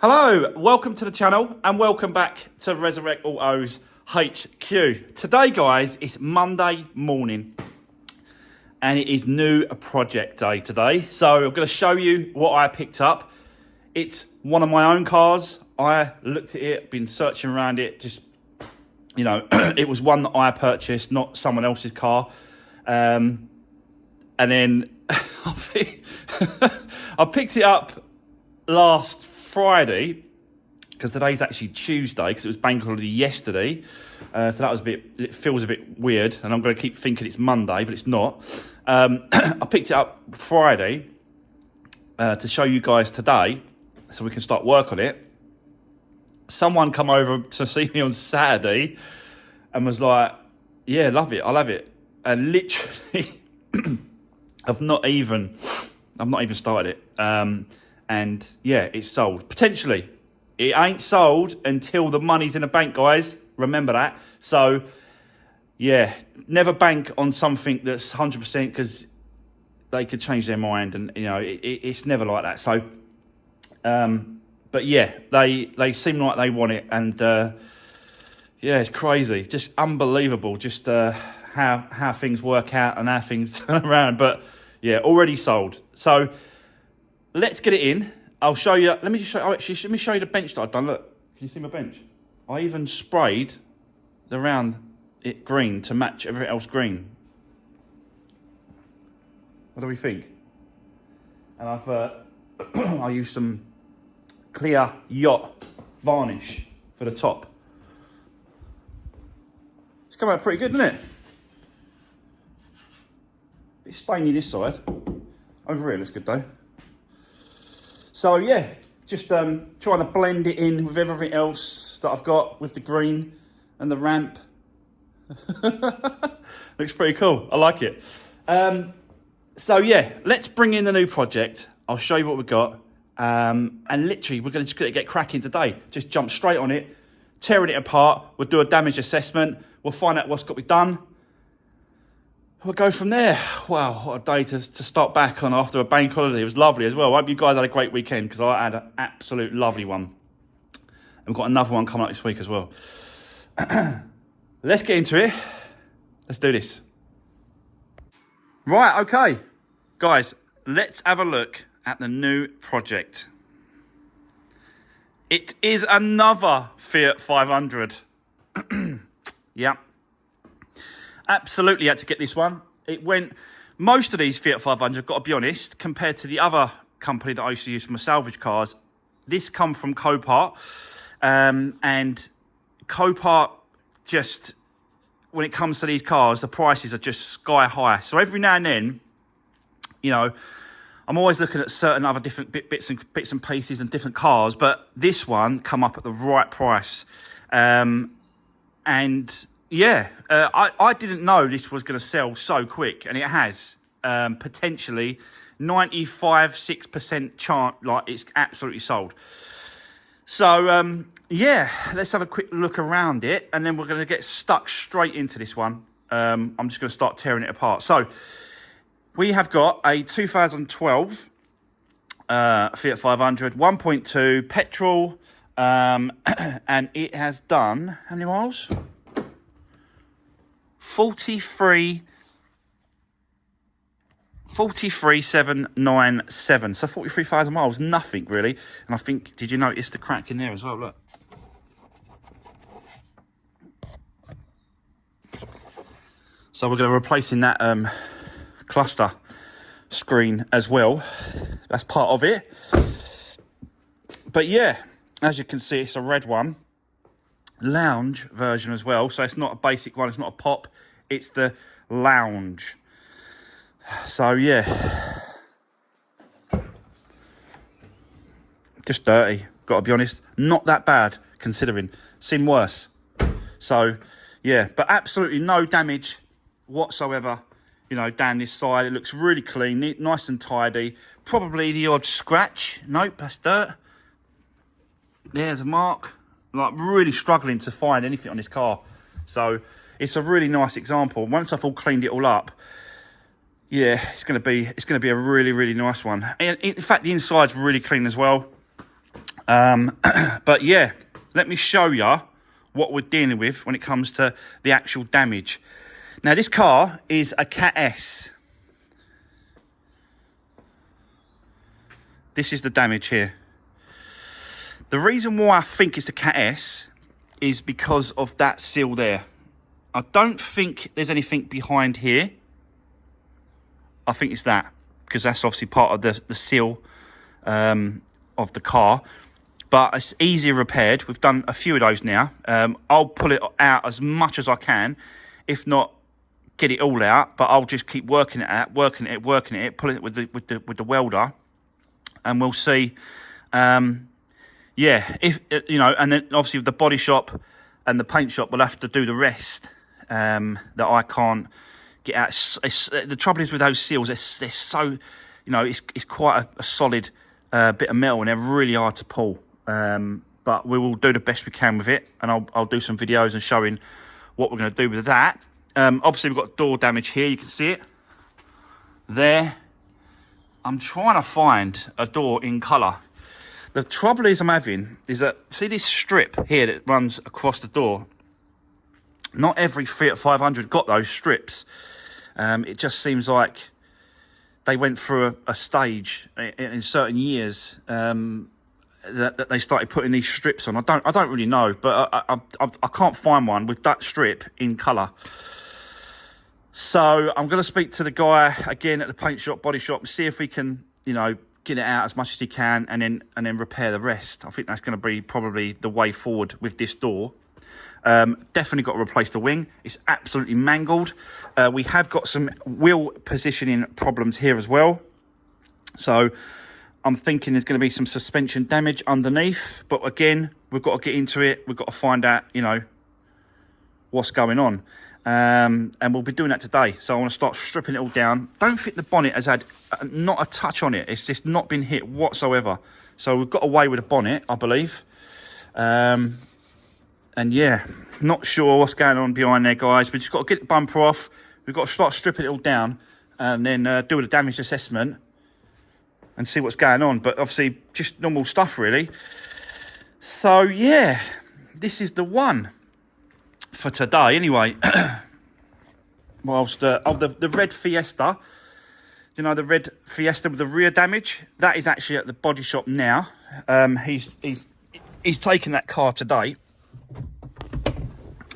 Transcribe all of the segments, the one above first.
Hello, welcome to the channel and welcome back to Resurwreck Autos HQ. Today, guys, it's Monday morning and it is new project day today. So I'm going to show you what I picked up. It's one of my own cars. I looked at it, been searching around it, just, you know, it was one that I purchased, not someone else's car. And then I picked it up last Friday, because today's actually Tuesday, because it was bank holiday yesterday. So that was it feels a bit weird, and I'm going to keep thinking it's Monday, but it's not. I picked it up Friday to show you guys today, so we can start work on it. Someone come over to see me on Saturday and was like, yeah, love it, I love it. And literally, I've not even started it. And yeah, it's sold. Potentially. It ain't sold until the money's in the bank, guys. Remember that. So, yeah, never bank on something that's 100% because they could change their mind. And, you know, it's never like that. So, but yeah, they seem like they want it. And, yeah, it's crazy. Just unbelievable. Just how things work out and how things turn around. But, yeah, already sold. So, let's get it in. I'll show you. Let me show you the bench that I've done. Look, can you see my bench? I even sprayed around it green to match everything else green. What do we think? And I've I used some clear yacht varnish for the top. It's come out pretty good, isn't it? Bit stainy this side. Over here looks good though. So yeah, just trying to blend it in with everything else that I've got with the green and the ramp. Looks pretty cool. I like it. So yeah, let's bring in the new project. I'll show you what we've got. And literally, we're just going to get cracking today. Just jump straight on it, tearing it apart. We'll do a damage assessment. We'll find out what's got to be done. We'll go from there. Wow, what a day to start back on after a bank holiday. It was lovely as well. I hope you guys had a great weekend because I had an absolute lovely one. And we've got another one coming up this week as well. Let's get into it. Let's do this. Right, okay. Guys, let's have a look at the new project. It is another Fiat 500. Yep. Absolutely had to get this one. It went, most of these Fiat 500, got to be honest, compared to the other company that I used to use for my salvage cars, this come from Copart. And Copart just, when it comes to these cars, the prices are just sky high. So every now and then, you know, I'm always looking at certain other different bits and pieces and different cars, but this one come up at the right price. And yeah, I didn't know this was going to sell so quick, and it has. Potentially 95-6% chance, like it's absolutely sold. So, yeah, let's have a quick look around it, and then we're going to get stuck straight into this one. I'm just going to start tearing it apart. So, we have got a 2012 Fiat 500, 1.2 petrol, and it has done, how many miles? 43,797. So 43,000 miles, nothing really. And I think, did you notice the crack in there as well? Look. So we're going to be replacing that cluster screen as well. That's part of it. But yeah, as you can see, it's a red one. Lounge version as well, so it's not a basic one, it's not a pop, it's the lounge. So yeah, just dirty, gotta be honest. Not that bad considering, seen worse. So yeah, but absolutely no damage whatsoever, you know, down this side. It looks really clean, nice and tidy. Probably the odd scratch. Nope, that's dirt. There's a mark. Like really struggling to find anything on this car. So it's a really nice example. Once I've all cleaned it all up, yeah, it's gonna be a really, really nice one. And in fact, the inside's really clean as well. But yeah, let me show you what we're dealing with when it comes to the actual damage. Now, this car is a Cat S. This is the damage here. The reason why I think it's the Cat S is because of that seal there. I don't think there's anything behind here. I think it's that, because that's obviously part of the seal of the car. But it's easier repaired. We've done a few of those now. I'll pull it out as much as I can. If not, get it all out. But I'll just keep working it, pulling it with the welder, and we'll see. Yeah, if you know, and then obviously with the body shop and the paint shop, we'll have to do the rest that I can't get out. The trouble is with those seals, they're so, you know, it's quite a solid bit of metal, and they're really hard to pull. But we will do the best we can with it, and I'll do some videos and showing what we're going to do with that. Obviously, we've got door damage here. You can see it there. I'm trying to find a door in colour. The trouble is I'm having is that, see this strip here that runs across the door? Not every Fiat 500 got those strips. It just seems like they went through a stage in certain years that they started putting these strips on. I don't really know, but I can't find one with that strip in colour. So I'm going to speak to the guy again at the paint shop, body shop, and see if we can, you know, get it out as much as he can, and then repair the rest. I think that's going to be probably the way forward with this door. Definitely got to replace the wing. It's absolutely mangled. We have got some wheel positioning problems here as well. So I'm thinking there's going to be some suspension damage underneath. But again, we've got to get into it. We've got to find out, you know, what's going on. And we'll be doing that today. So I want to start stripping it all down. Don't think the bonnet has had not a touch on it. It's just not been hit whatsoever. So we've got away with the bonnet, I believe. And yeah, not sure what's going on behind there, guys. We just got to get the bumper off. We've got to start stripping it all down, and then do the damage assessment and see what's going on. But obviously, just normal stuff, really. So yeah, this is the one for today. Anyway, whilst the red Fiesta, you know, the red Fiesta with the rear damage, that is actually at the body shop now. He's taken that car today.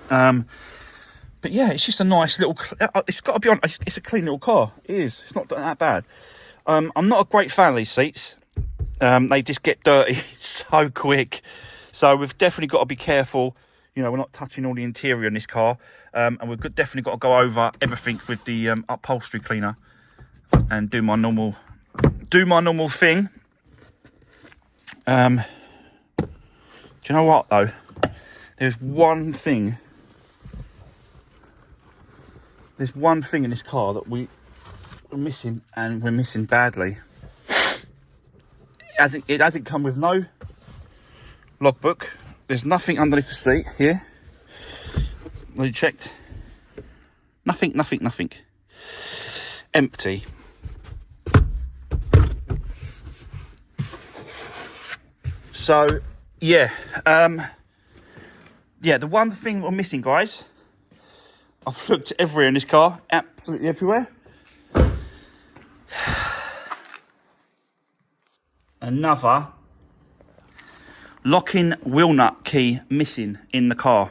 But yeah, it's just a nice little, it's got to be honest, it's a clean little car. It is. It's not that bad. I'm not a great fan of these seats. They just get dirty so quick. So we've definitely got to be careful. You know, we're not touching all the interior in this car. And we've definitely got to go over everything with the upholstery cleaner and do my normal thing. Do you know what, though? There's one thing in this car that we're missing, and we're missing badly. It hasn't come with no logbook. There's nothing underneath the seat here. We checked. Nothing. Empty. So, yeah. Yeah, the one thing we're missing, guys, I've looked everywhere in this car, absolutely everywhere. Another locking wheel nut key missing in the car.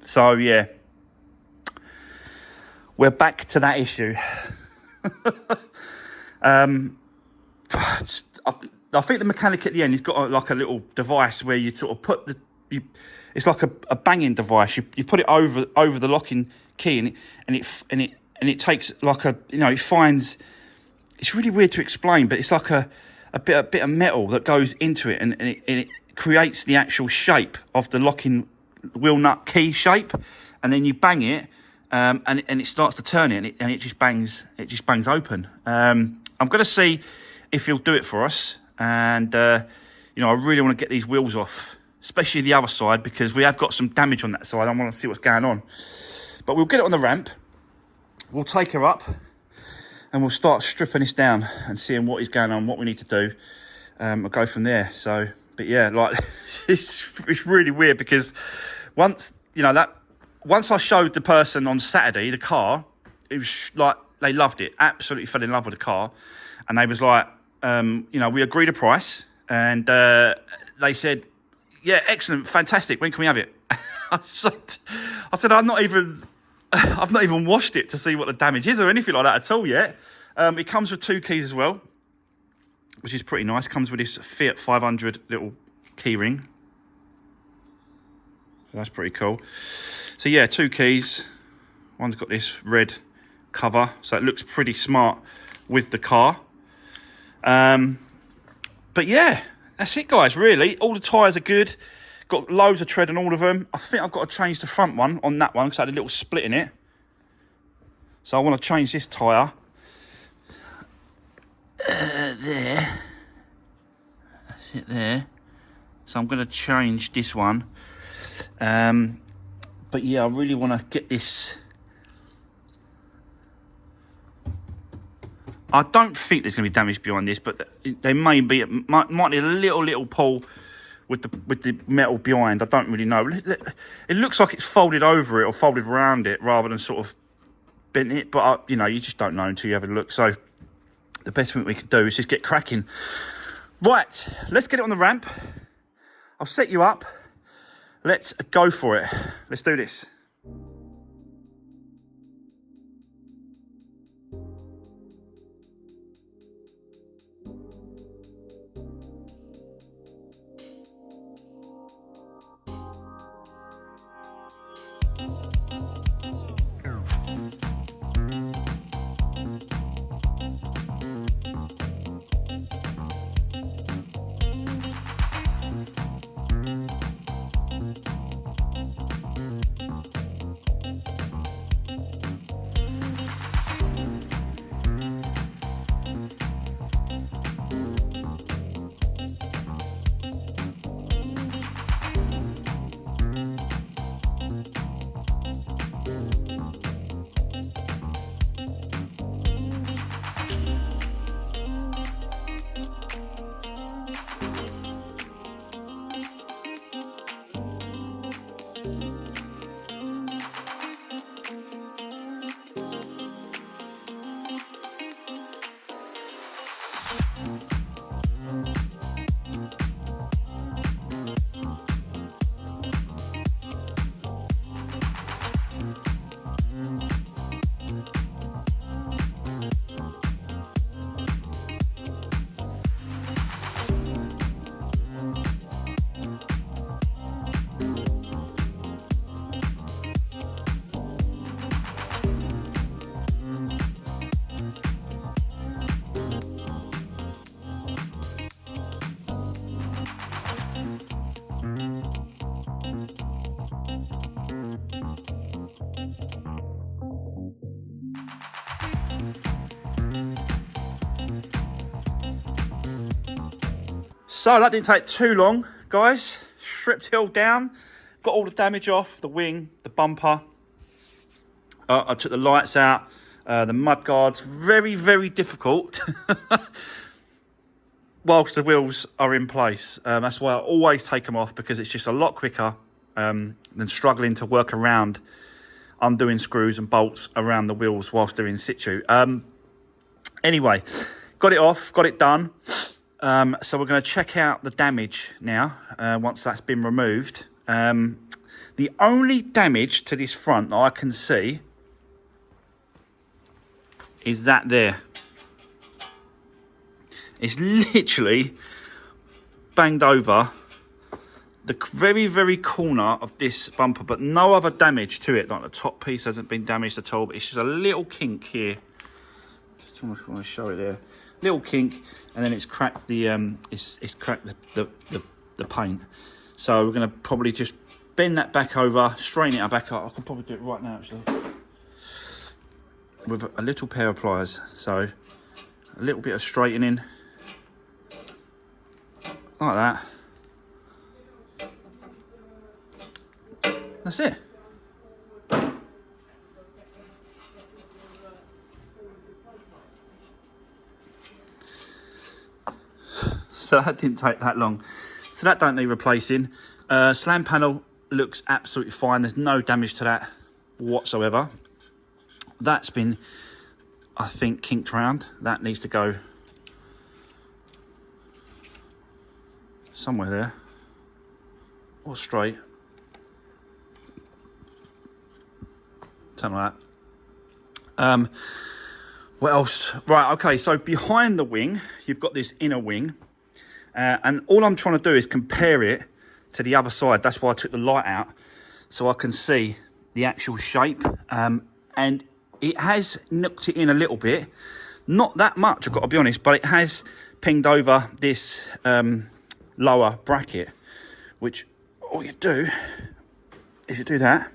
So yeah, we're back to that issue. I think the mechanic at the end, he's got like a little device where you sort of put it's like a banging device. You put it over the locking key, and it takes like a, you know, it finds, it's really weird to explain, but it's like a bit of metal that goes into it, and it creates the actual shape of the locking wheel nut key shape, and then you bang it, and it starts to turn it, and it just bangs open. I'm going to see if he'll do it for us, and you know, I really want to get these wheels off, especially the other side, because we have got some damage on that side. I want to see what's going on. But we'll get it on the ramp, we'll take her up, and we'll start stripping this down and seeing what is going on, what we need to do. I'll go from there. So, but yeah, like it's really weird because once I showed the person on Saturday the car, it was like they loved it, absolutely fell in love with the car, and they was like, we agreed a price, and they said, yeah, excellent, fantastic. When can we have it? I said, I've not even washed it to see what the damage is or anything like that at all yet. It comes with 2 keys as well, which is pretty nice. Comes with this Fiat 500 little key ring. So that's pretty cool. So yeah, 2 keys. One's got this red cover, so it looks pretty smart with the car. But yeah, that's it, guys, really. All the tyres are good. Got loads of tread on all of them. I think I've got to change the front one on that one because I had a little split in it. So I want to change this tyre. There. That's it there. So I'm going to change this one. But yeah, I really want to get this. I don't think there's going to be damage behind this, but there may be. It might need a little pull with the metal behind. I don't really know. It looks like it's folded over it or folded around it rather than sort of bent it. But you just don't know until you have a look. So the best thing we could do is just get cracking. Right, let's get it on the ramp. I'll set you up. Let's go for it. Let's do this. So that didn't take too long, guys. Stripped it all down, got all the damage off, the wing, the bumper. I took the lights out, the mud guards. Very, very difficult whilst the wheels are in place. That's why I always take them off, because it's just a lot quicker than struggling to work around undoing screws and bolts around the wheels whilst they're in situ. Anyway, got it off, got it done. So we're going to check out the damage now, once that's been removed. The only damage to this front that I can see is that there. It's literally banged over the very, very corner of this bumper, but no other damage to it. Like the top piece hasn't been damaged at all, but it's just a little kink here. Just almost want to show it there. Little kink, and then it's cracked the it's cracked the paint. So we're going to probably just bend that back over, straighten it back up. I can probably do it right now, actually, with a little pair of pliers. So a little bit of straightening, like that. That's it. So So that didn't take that long. So that don't need replacing. Slam panel looks absolutely fine. There's no damage to that whatsoever. That's been, I think, kinked round. That needs to go somewhere there, or straight. Something like that. What else? Right, okay, so behind the wing, you've got this inner wing. And all I'm trying to do is compare it to the other side. That's why I took the light out, so I can see the actual shape. And it has knocked it in a little bit. Not that much, I've got to be honest, but it has pinged over this lower bracket, which all you do is you do that.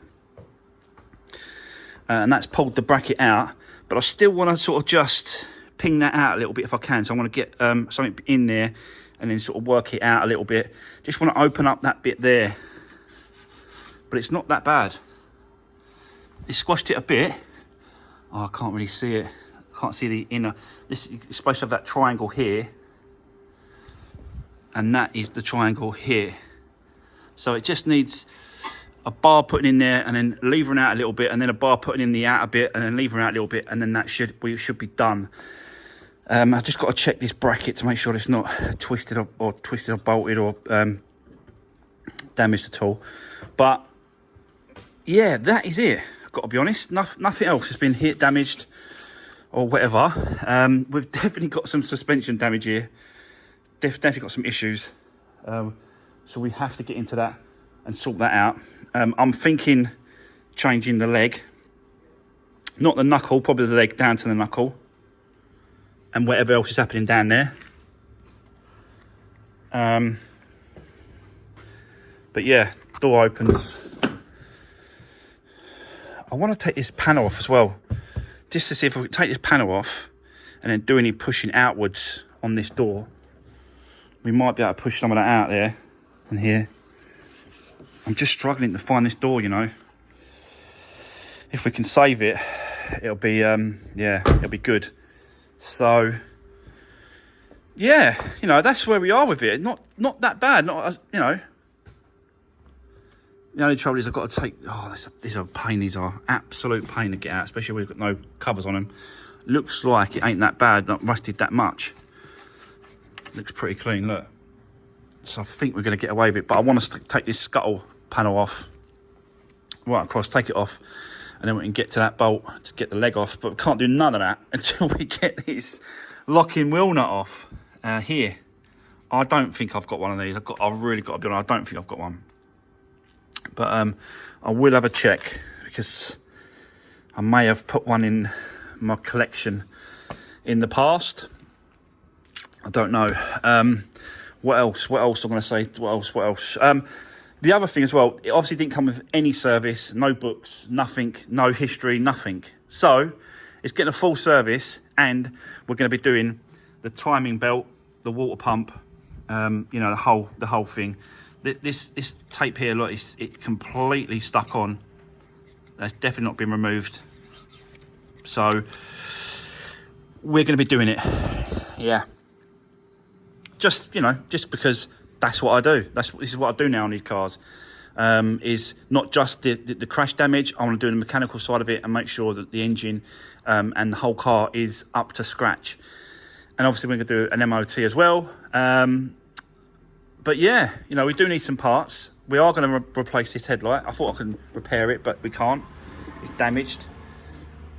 And that's pulled the bracket out. But I still want to sort of just ping that out a little bit if I can. So I want to get something in there and then sort of work it out a little bit. Just want to open up that bit there. But it's not that bad. It squashed it a bit. Oh, I can't really see it. I can't see the inner. This is supposed to have that triangle here. And that is the triangle here. So it just needs a bar putting in there and then levering out a little bit, and then a bar putting in the outer bit and then levering out a little bit, and then that should be done. I've just got to check this bracket to make sure it's not twisted or bolted or damaged at all. But yeah, that is it. I've got to be honest. Nothing else has been hit, damaged, or whatever. We've definitely got some suspension damage here. Definitely got some issues. So we have to get into that and sort that out. I'm thinking changing the leg, not the knuckle, probably the leg down to the knuckle, and whatever else is happening down there. But yeah, door opens. I want to take this panel off as well, just to see if we can take this panel off and then do any pushing outwards on this door. We might be able to push some of that out there and here. I'm just struggling to find this door, you know. If we can save it, it'll be, yeah, it'll be good. So, yeah, you know, that's where we are with it. Not that bad, not, you know. The only trouble is I've got to take, these are a pain, these are absolute pain to get out, especially when we've got no covers on them. Looks like it ain't that bad, not rusted that much. Looks pretty clean, look. So I think we're going to get away with it, but I want to take this scuttle panel off, right across, take it off, and then we can get to that bolt to get the leg off. But we can't do none of that until we get this locking wheel nut off here. I don't think I've got one of these. I've really got to be honest, I don't think I've got one. But I will have a check, because I may have put one in my collection in the past. I don't know. What else I'm going to say? What else? The other thing as well, it obviously didn't come with any service, no books, nothing, no history, nothing. So it's getting a full service, and we're going to be doing the timing belt, the water pump, you know, the whole thing. This tape here, look, it's completely stuck on. That's definitely not been removed. So we're going to be doing it. Yeah. Just, you know, just because that's what I do. This is what I do now on these cars. Is not just the crash damage. I want to do the mechanical side of it and make sure that the engine and the whole car is up to scratch. And obviously we're going to do an MOT as well. But yeah, you know, we do need some parts. We are going to replace this headlight. I thought I could repair it, but we can't. It's damaged,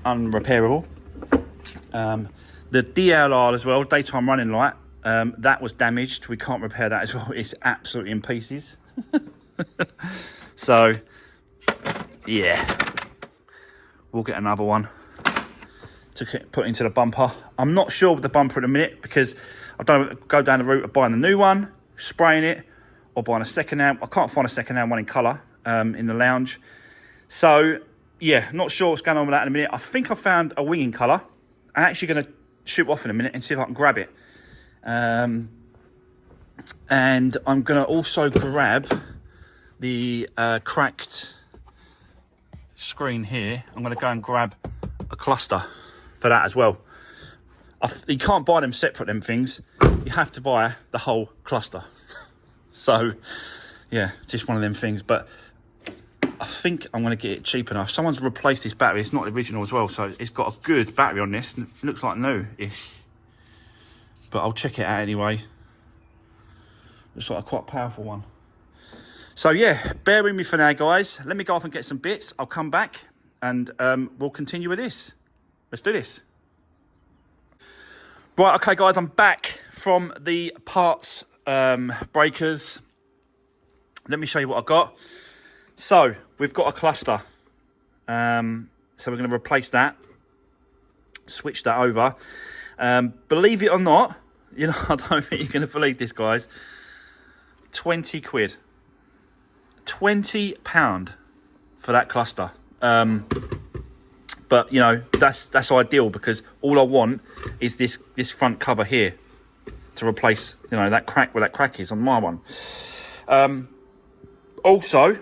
unrepairable. The DLR as well, daytime running light. That was damaged. We can't repair that as well. It's absolutely in pieces. So, yeah, we'll get another one to put into the bumper. I'm not sure with the bumper in a minute, because I don't go down the route of buying the new one, spraying it, or buying a second-hand. I can't find a second-hand one in colour in the lounge. So, yeah, not sure what's going on with that in a minute. I think I found a wing in colour. I'm actually going to shoot off in a minute and see if I can grab it. And I'm going to also grab the cracked screen here. I'm going to go and grab a cluster for that as well. You can't buy them separate, them things. you have to buy the whole cluster. So, yeah, just one of them things. But I think I'm going to get it cheap enough. Someone's replaced this battery. It's not the original as well, so it's got a good battery on this. It looks like new-ish. But I'll check it out anyway. Looks like a quite powerful one. So, yeah, bear with me for now, guys. Let me go off and get some bits. I'll come back and we'll continue with this. Let's do this. Right, okay, guys, I'm back from the parts breakers. Let me show you what I've got. So, we've got a cluster. So we're going to replace that. Switch that over. Believe it or not, you know, I don't think you're going to believe this, guys. 20 quid. £20 for that cluster. But, you know, that's ideal because all I want is this front cover here to replace, you know, that crack where that crack is on my one. Also,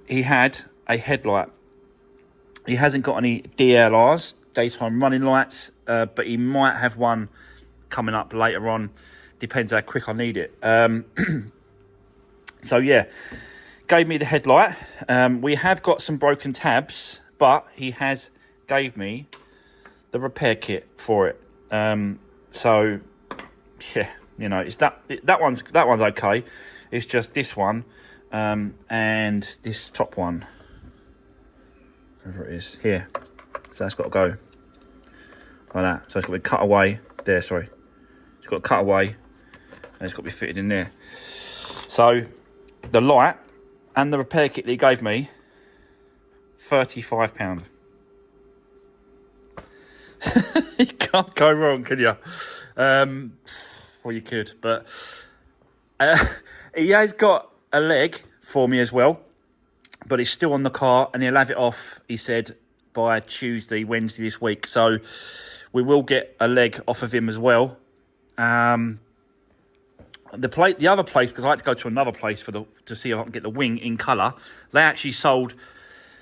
he had a headlight. He hasn't got any DLRs, daytime running lights, but he might have one coming up later on. Depends how quick I need it. So, yeah, gave me the headlight. We have got some broken tabs, but he has gave me the repair kit for it. So, yeah, you know, it's that one's okay. It's just this one and this top one. Wherever it is, here. So that's got to go like that. So it's got to be cut away there, sorry. It's got to cut away and it's got to be fitted in there. So the light and the repair kit that he gave me, £35. You can't go wrong, can you? Well, you could, but he has got a leg for me as well. But it's still on the car and he'll have it off, he said, by Tuesday, Wednesday this week. So we will get a leg off of him as well. The other place, because I had to go to another place to see if I can get the wing in colour. They actually sold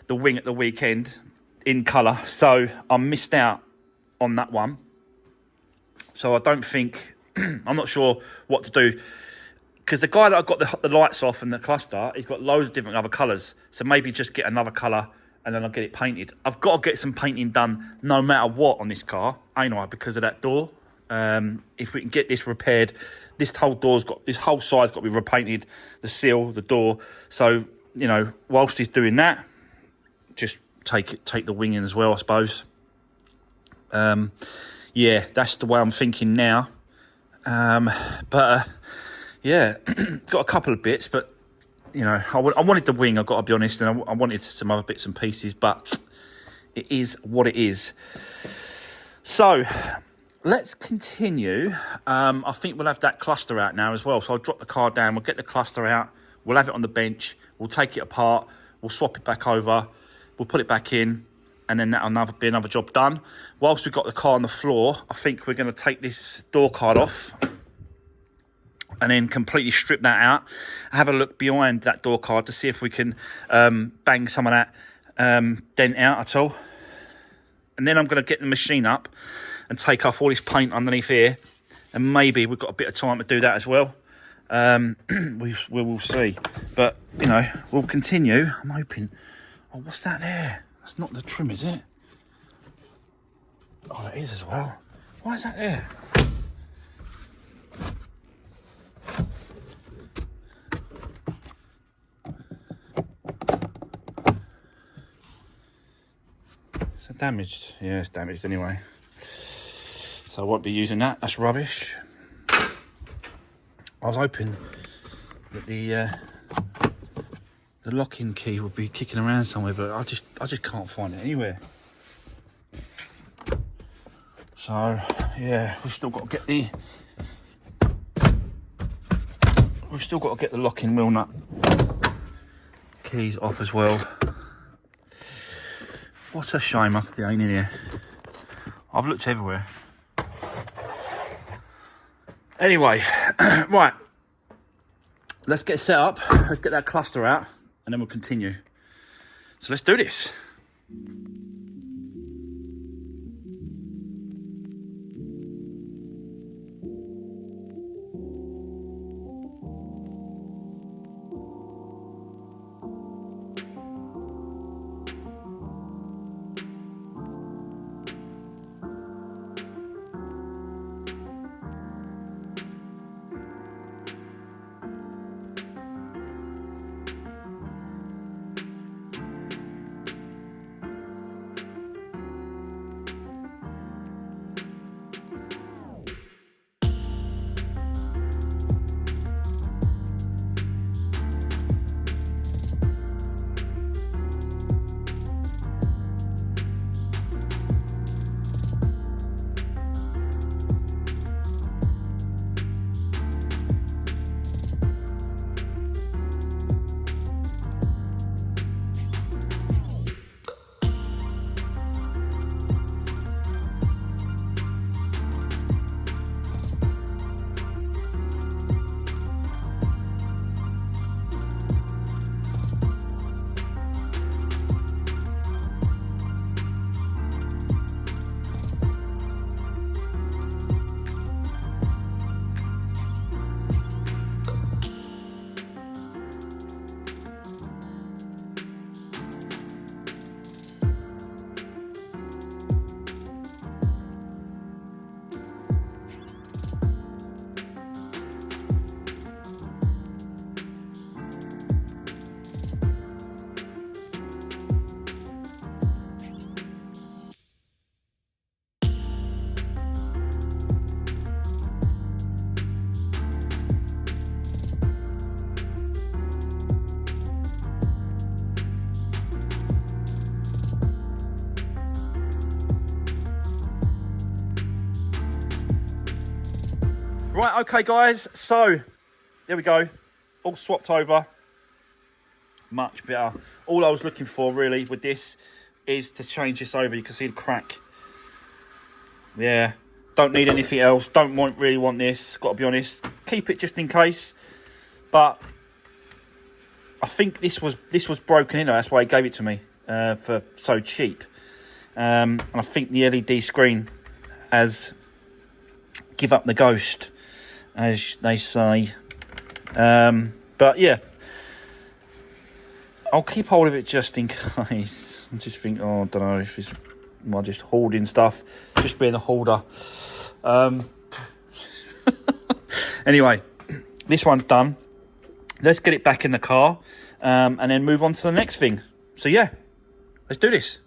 the wing at the weekend in colour. So I missed out on that one. So I don't think, I'm not sure what to do. Because the guy that I got the lights off and the cluster, he's got loads of different other colours. So maybe just get another colour and then I'll get it painted. I've got to get some painting done no matter what on this car, ain't I? Because of that door. If we can get this repaired, this whole side's got to be repainted. The seal, the door. So, you know, whilst he's doing that, just take the wing in as well, I suppose. Yeah, that's the way I'm thinking now. Yeah, got a couple of bits, but, you know, I wanted the wing, I've got to be honest, and I wanted some other bits and pieces, but it is what it is. So, let's continue. I think we'll have that cluster out now as well. So I'll drop the car down, we'll get the cluster out, we'll have it on the bench, we'll take it apart, we'll swap it back over, we'll put it back in, and then that'll be another job done. Whilst we've got the car on the floor, I think we're going to take this door card off and then completely strip that out. Have a look behind that door card to see if we can bang some of that dent out at all. And then I'm going to get the machine up and take off all this paint underneath here. And maybe we've got a bit of time to do that as well. We will see. But, you know, we'll continue. I'm hoping... Oh, what's that there? That's not the trim, is it? Oh, it is as well. Why is that there? Damaged. Yeah, it's damaged anyway. So I won't be using that. That's rubbish. I was hoping that the lock-in key would be kicking around somewhere, but I just can't find it anywhere. So yeah, we've still got to get the lock-in wheel nut keys off as well. What a shame I ain't in here. I've looked everywhere. Anyway, right. Let's get set up. Let's get that cluster out and then we'll continue. So let's do this. Right, okay, guys. So, there we go. All swapped over. Much better. All I was looking for, really, with this is to change this over. You can see the crack. Yeah. Don't need anything else. Don't really want this. Got to be honest. Keep it just in case. But I think this was broken in. That's why he gave it to me for so cheap. And I think the LED screen has give up the ghost, as they say. But yeah, I'll keep hold of it just in case. I just think, I don't know if it's just hoarding stuff, just being a hoarder. Anyway, this one's done. Let's get it back in the car and then move on to the next thing. So yeah, let's do this.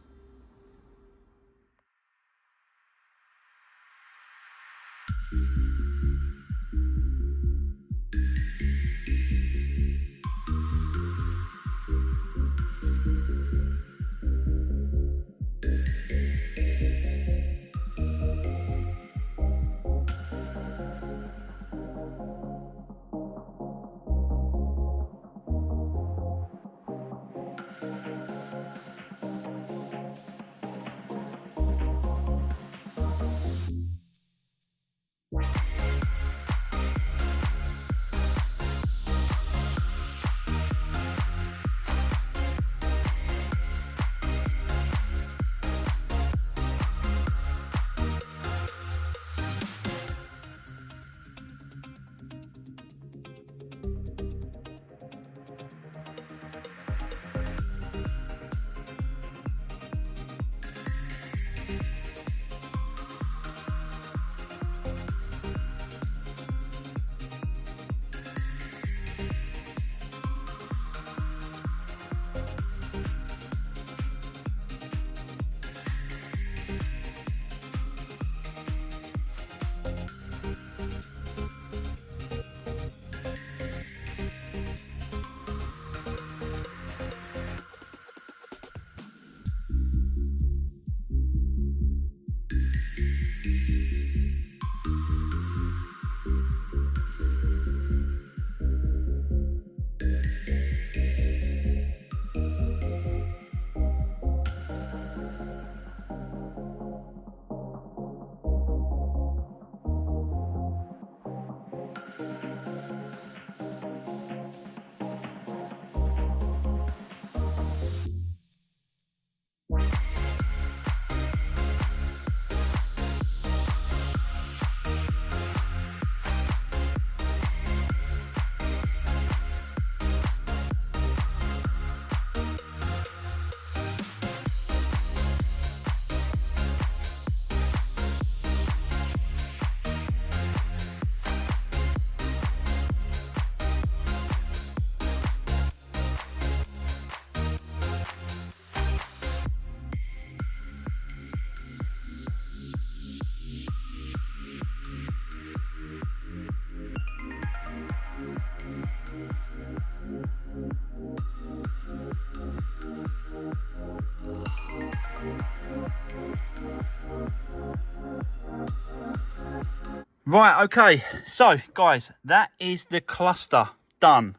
Right, okay, so guys, that is the cluster done.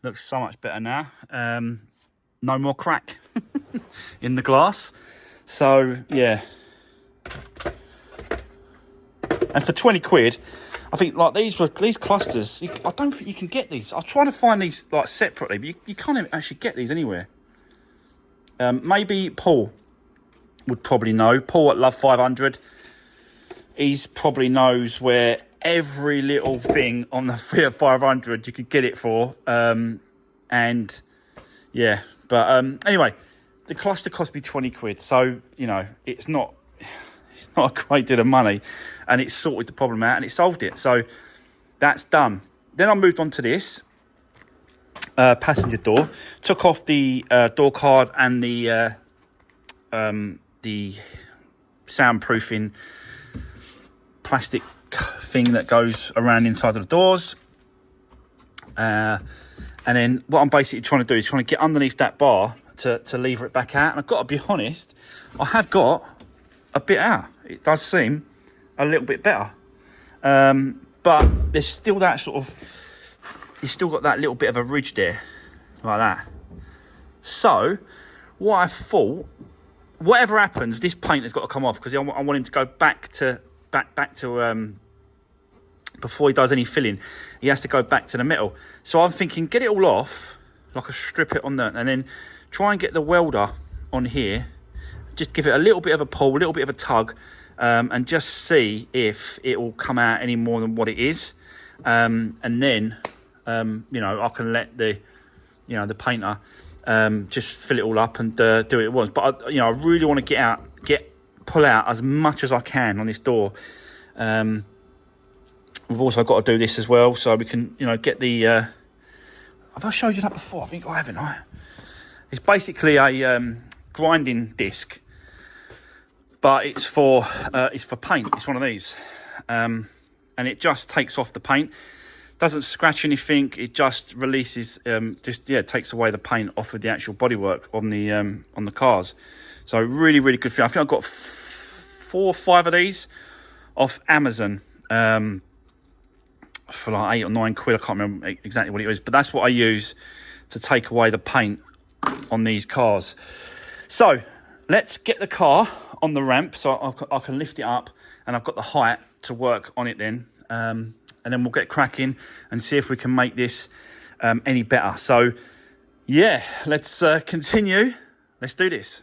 Looks so much better now. No more crack in the glass. So yeah, and for 20 quid, I think like these clusters, I don't think you can get these. I'll try to find these like separately, but you can't actually get these anywhere. Maybe Paul would probably know. Paul at Love 500. He's probably knows where every little thing on the Fiat 500 you could get it for. And yeah, but anyway, the cluster cost me 20 quid. So, you know, it's not a great deal of money, and it sorted the problem out and it solved it. So that's done. Then I moved on to this passenger door, took off the door card and the soundproofing plastic thing that goes around inside of the doors, and then what I'm basically trying to do is trying to get underneath that bar to lever it back out. And I've got to be honest, I have got a bit out. It does seem a little bit better, but there's still that sort of, you've still got that little bit of a ridge there, like that. So what I thought, whatever happens, this paint has got to come off, because I want him to go back to before he does any filling, he has to go back to the metal. So I'm thinking, get it all off, like a strip it on that, and then try and get the welder on here, just give it a little bit of a pull, a little bit of a tug, and just see if it will come out any more than what it is. And then, I can let the painter just fill it all up and do it at once. But I really want to pull out as much as I can on this door. We've also got to do this as well, so we can, get the. Have I showed you that before? I think I haven't. It's basically a grinding disc, but it's for paint. It's one of these, and it just takes off the paint. Doesn't scratch anything. It just releases, takes away the paint off of the actual bodywork on the cars. So really, really good thing. I think I've got 4 or 5 of these off Amazon for like 8 or 9 quid. I can't remember exactly what it was, but that's what I use to take away the paint on these cars. So let's get the car on the ramp so I can lift it up, and I've got the height to work on it then. And then we'll get cracking and see if we can make this any better. So yeah, let's continue. Let's do this.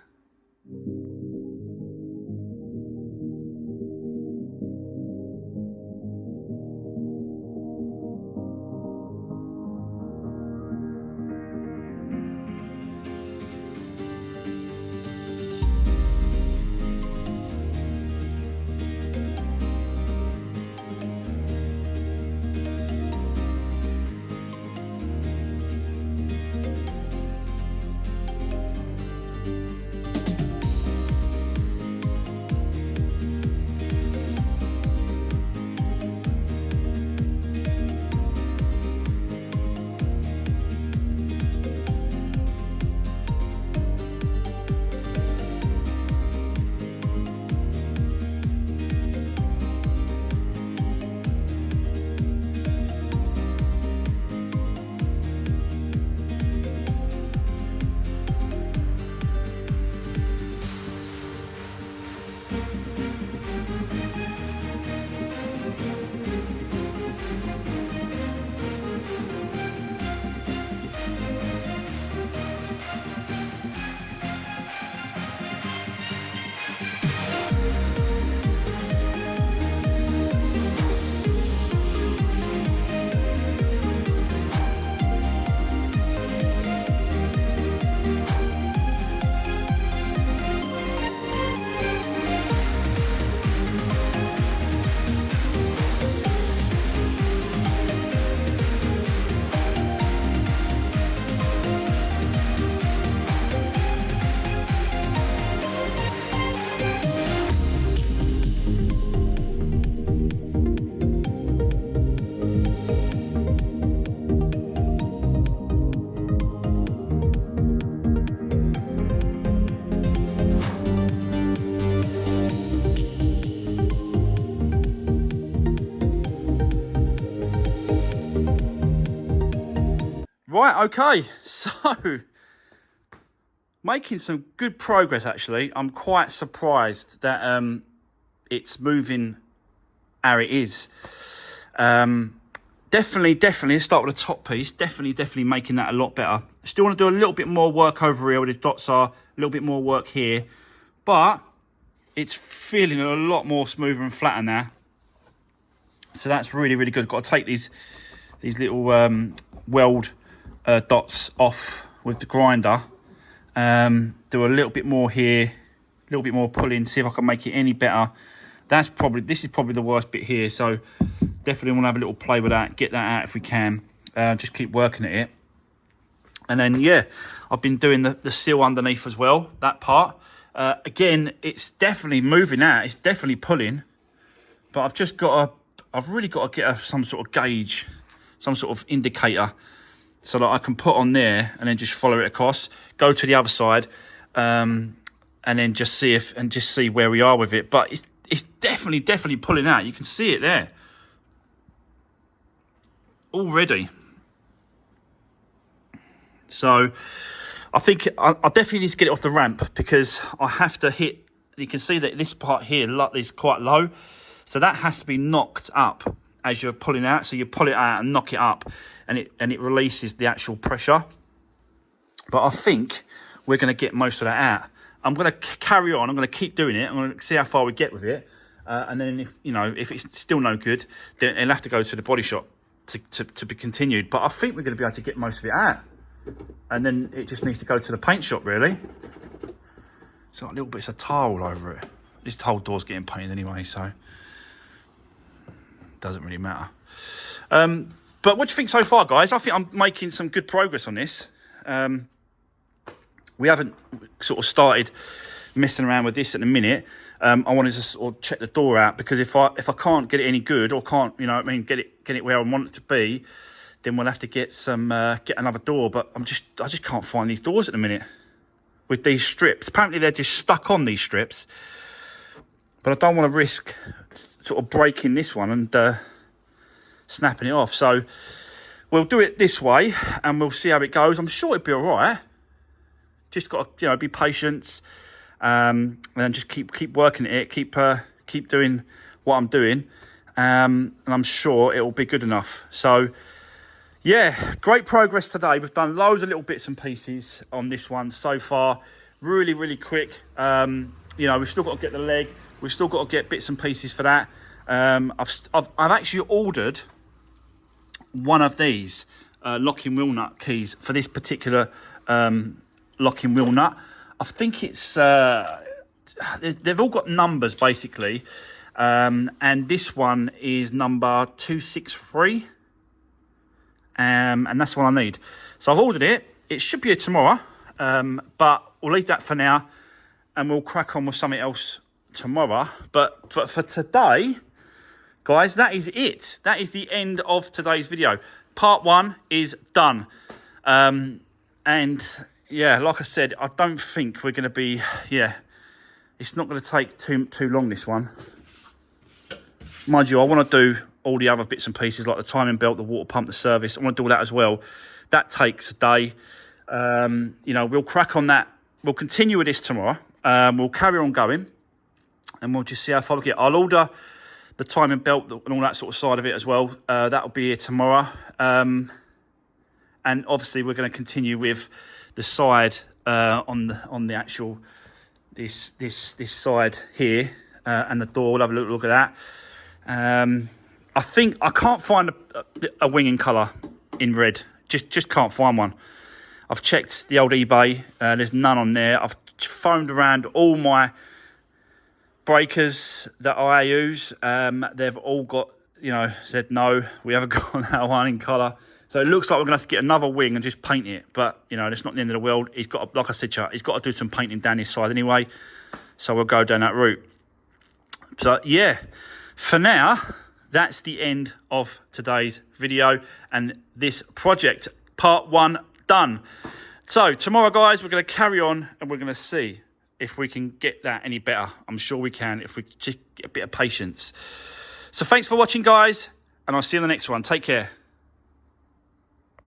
Right, okay, so making some good progress actually. I'm quite surprised that it's moving how it is. Definitely, let's start with the top piece. Definitely making that a lot better. Still want to do a little bit more work over here where the dots are, a little bit more work here, but it's feeling a lot more smoother and flatter now. So that's really, really good. Got to take these little weld dots off with the grinder. Do a little bit more here, a little bit more pulling, see if I can make it any better. This is probably the worst bit here, so definitely want to have a little play with that, get that out if we can. Just keep working at it. And then, yeah, I've been doing the seal underneath as well, that part. Again, it's definitely moving out, it's definitely pulling, but I've really got to get some sort of gauge, some sort of indicator, so that I can put on there and then just follow it across, go to the other side, and then just see where we are with it. But it's definitely pulling out. You can see it there. already. So I think I definitely need to get it off the ramp, because I have to hit, you can see that this part here is quite low. So that has to be knocked up as you're pulling out. So you pull it out and knock it up, and it releases the actual pressure. But I think we're going to get most of that out. I'm going to carry on. I'm going to keep doing it. I'm going to see how far we get with it. And then if it's still no good, then it'll have to go to the body shop to be continued. But I think we're going to be able to get most of it out. And then it just needs to go to the paint shop, really. It's like little bits of tar all over it. This whole door's getting painted anyway, so it doesn't really matter. But what do you think so far, guys? I think I'm making some good progress on this. We haven't sort of started messing around with this at the minute. I wanted to sort of check the door out, because if I can't get it any good, or can't, get it where I want it to be, then we'll have to get another door. But I just can't find these doors at the minute with these strips. Apparently they're just stuck on these strips, but I don't want to risk sort of breaking this one and snapping it off. So we'll do it this way and we'll see how it goes. I'm sure it'll be all right. Just got to be patient, and just keep working at it, keep doing what I'm doing, and I'm sure it will be good enough. So yeah, great progress today. We've done loads of little bits and pieces on this one so far. Really, really quick. We've still got to get the leg. We've still got to get bits and pieces for that. I've actually ordered one of these locking wheel nut keys for this particular locking wheel nut. I think it's they've all got numbers basically, and this one is number 263, and that's what I need. So I've ordered it. It should be here tomorrow, but we'll leave that for now, and we'll crack on with something else tomorrow. But for today, guys, that is it. That is the end of today's video. Part 1 is done, and yeah, like I said, I don't think we're going to be, it's not going to take too long, this one. Mind you, I want to do all the other bits and pieces, like the timing belt, the water pump, the service. I want to do all that as well. That takes a day. We'll crack on that. We'll continue with this tomorrow. We'll carry on going, and we'll just see how far we get. I'll order the timing belt and all that sort of side of it as well. That'll be here tomorrow. And obviously, we're going to continue with the side on the actual this side here, and the door. We'll have a look at that. I think I can't find a wing in colour in red. Just can't find one. I've checked the old eBay. There's none on there. I've phoned around all my breakers that I use. They've all got said no, we haven't got that one in colour. So it looks like we're going to have to get another wing and just paint it. But, it's not the end of the world. He's got, like I said, he's got to do some painting down this side anyway. So we'll go down that route. So, yeah, for now, that's the end of today's video. And this project, part 1, done. So tomorrow, guys, we're going to carry on and we're going to see if we can get that any better. I'm sure we can if we just get a bit of patience. So thanks for watching, guys. And I'll see you in the next one. Take care.